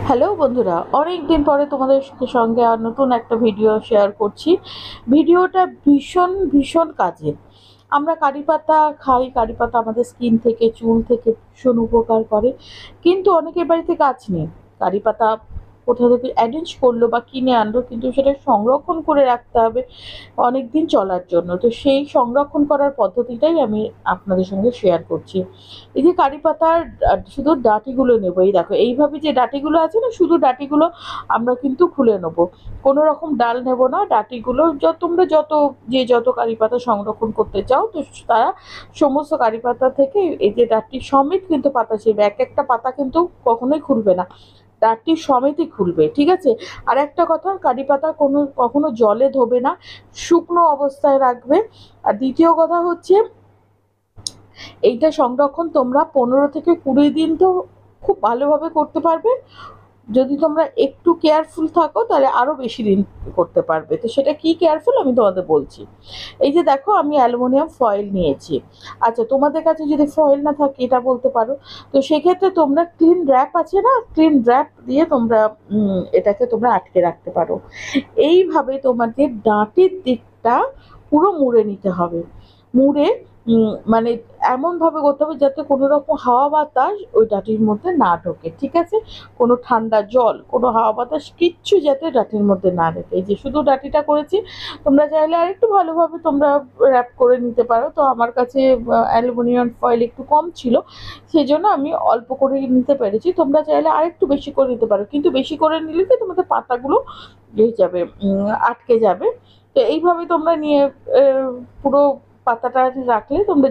Hello বন্ধুরা, অনেক দিন পরে তোমাদের সঙ্গে আর নতুন একটা ভিডিও শেয়ার করছি। ভিডিওটা ভীষণ ভীষণ কাজের। আমরা কারি পাতা খাই, কারি পাতা আমাদের স্কিন থেকে, চুল থেকে ভীষণ উপকার করে। কিন্তু অনেকের বাড়িতে গাছ নেই। কারি পাতা কোথা থেকে অ্যারেঞ্জ করলো বা কিনে আনলো, কিন্তু সেটা সংরক্ষণ করে রাখতে হবে অনেক দিন চলার জন্য। তো সেই সংরক্ষণ করার পদ্ধতিটাই আমি আপনাদের সঙ্গে শেয়ার করছি। এই যে কারি পাতার শুধু ডাঁটিগুলো নেবো, এই দেখো এইভাবে যে ডাঁটিগুলো আছে না, শুধু ডাঁটিগুলো আমরা কিন্তু খুলে নেবো। কোনো রকম ডাল নেব না, ডাঁটিগুলো তোমরা যে যত কারি পাতা সংরক্ষণ করতে চাও, তো তারা সমস্ত কারি পাতা থেকে এই যে ডাঁটি সমেত কিন্তু পাতা ছিঁড়বে। এক একটা পাতা কিন্তু কখনোই খুলবে না, ডাঁটি সমেতই খুলবে, ঠিক আছে? আর একটা কথা, কারি পাতা কখনো জলে ধোবে না, শুকনো অবস্থায় রাখবে। আর দ্বিতীয় কথা হচ্ছে, এইটা সংরক্ষণ তোমরা 15 থেকে 20 দিন তো খুব ভালোভাবে করতে পারবে। যদি তোমরা একটু কেয়ারফুল থাকো তাহলে আরো বেশি দিন করতে পারবে। তো সেটা কি কেয়ারফুল আমি তোমাদের বলছি। এই যে দেখো, আমি অ্যালুমিনিয়াম ফয়েল নিয়েছি। আচ্ছা, তোমাদের কাছে যদি ফয়েল না থাকে এটা বলতে পারো। তো সেক্ষেত্রে তোমরা ক্লিন র্যাপ আছে না, ক্লিন র্যাপ দিয়ে তোমরা এটাকে তোমরা আটকে রাখতে পারো। এইভাবে তোমাদের ডাঁটির দিকটা পুরো মুড়ে নিতে হবে। মুড়ে মানে এমনভাবে করতে হবে যাতে কোনো রকম হাওয়া বাতাস ওই ডাঁটির মধ্যে না ঢোকে, ঠিক আছে? কোনো ঠান্ডা জল, কোনো হাওয়া বাতাস কিচ্ছু যাতে ডাঁটির মধ্যে না ঢোকে। এই যে শুধু ডাঁটিটা করেছি, তোমরা চাইলে আরেকটু ভালোভাবে তোমরা র্যাপ করে নিতে পারো। তো আমার কাছে অ্যালুমিনিয়াম ফয়েল একটু কম ছিল, সেই জন্য আমি অল্প করে নিতে পেরেছি। তোমরা চাইলে আরেকটু বেশি করে নিতে পারো, কিন্তু বেশি করে নিলে কি তোমাদের পাতাগুলো ইয়ে যাবে, আটকে যাবে। তো এইভাবে তোমরা নিয়ে পুরো পাতাটা রাখলে তোমরা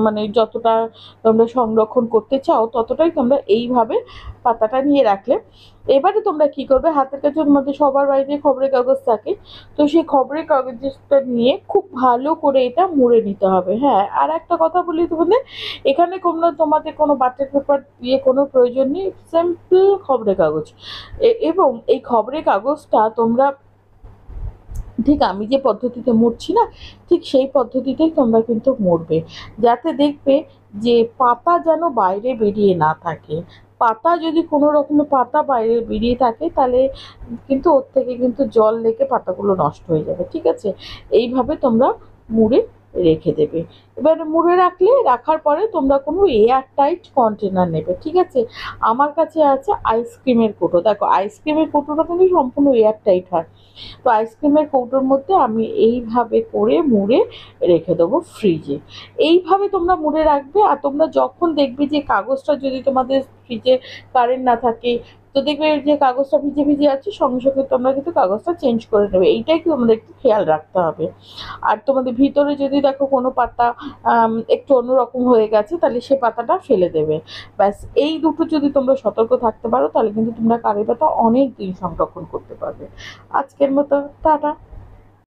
মানে যতটা তোমরা সংরক্ষণ করতে চাও ততটাই তোমরা এইভাবে পাতাটা নিয়ে রাখলে। এবারে তোমরা কি করবে, হাতের কাছে তোমাদের সবার বাড়িতে খবরের কাগজ থাকে। তো সেই খবরের কাগজটা নিয়ে খুব ভালো করে এটা মুড়ে নিতে হবে। হ্যাঁ, আর একটা কথা বলি তোমাদের, এখানে তোমাদের কোনো বাটার পেপার দিয়ে কোনো প্রয়োজন নেই, সিম্পল খবরের কাগজ। এবং এই খবরের কাগজটা তোমরা ঠিক আমি যে পদ্ধতিতে মুড়ছি না, ঠিক সেই পদ্ধতিতেই তোমরা কিন্তু মুড়বে, যাতে দেখবে যে পাতা যেন বাইরে বেরিয়ে না থাকে। পাতা যদি কোনো রকমের পাতা বাইরে বেরিয়ে থাকে তাহলে কিন্তু ওর থেকে কিন্তু জল লেগে পাতাগুলো নষ্ট হয়ে যাবে, ঠিক আছে? এইভাবে তোমরা মুড়ে রেখে দেবে। এবার মুড়ে রাখার পরে তোমরা কোনো এয়ার টাইট কন্টেনার নেবে, ঠিক আছে? আমার কাছে আছে আইসক্রিমের কৌটো। দেখো, আইসক্রিমের কৌটোটা কিন্তু সম্পূর্ণ এয়ার টাইট হয়। তো আইসক্রিমের কৌটোর মধ্যে আমি এইভাবে করে মুড়ে রেখে দেবো ফ্রিজে। এইভাবে তোমরা মুড়ে রাখবে। আর তোমরা যখন দেখবে যে কাগজটা, যদি তোমাদের ফ্রিজে কারেন্ট না থাকে, তো দেখবে যে কাগজটা ভিজে ভিজে আছে, সঙ্গে সঙ্গে তোমরা কিন্তু কাগজটা চেঞ্জ করে নেবে। এইটাই কি তোমাদের একটু খেয়াল রাখতে হবে। আর তোমাদের ভিতরে যদি দেখো কোনো পাতা একটু অন্যরকম হয়ে গেছে, তাহলে সে পাতাটা ফেলে দেবে। ব্যাস, এই দুটো যদি তোমরা সতর্ক থাকতে পারো তাহলে কিন্তু তোমরা কারি পাতা অনেক দিন সংরক্ষণ করতে পারবে। আজকের মতো টাটা।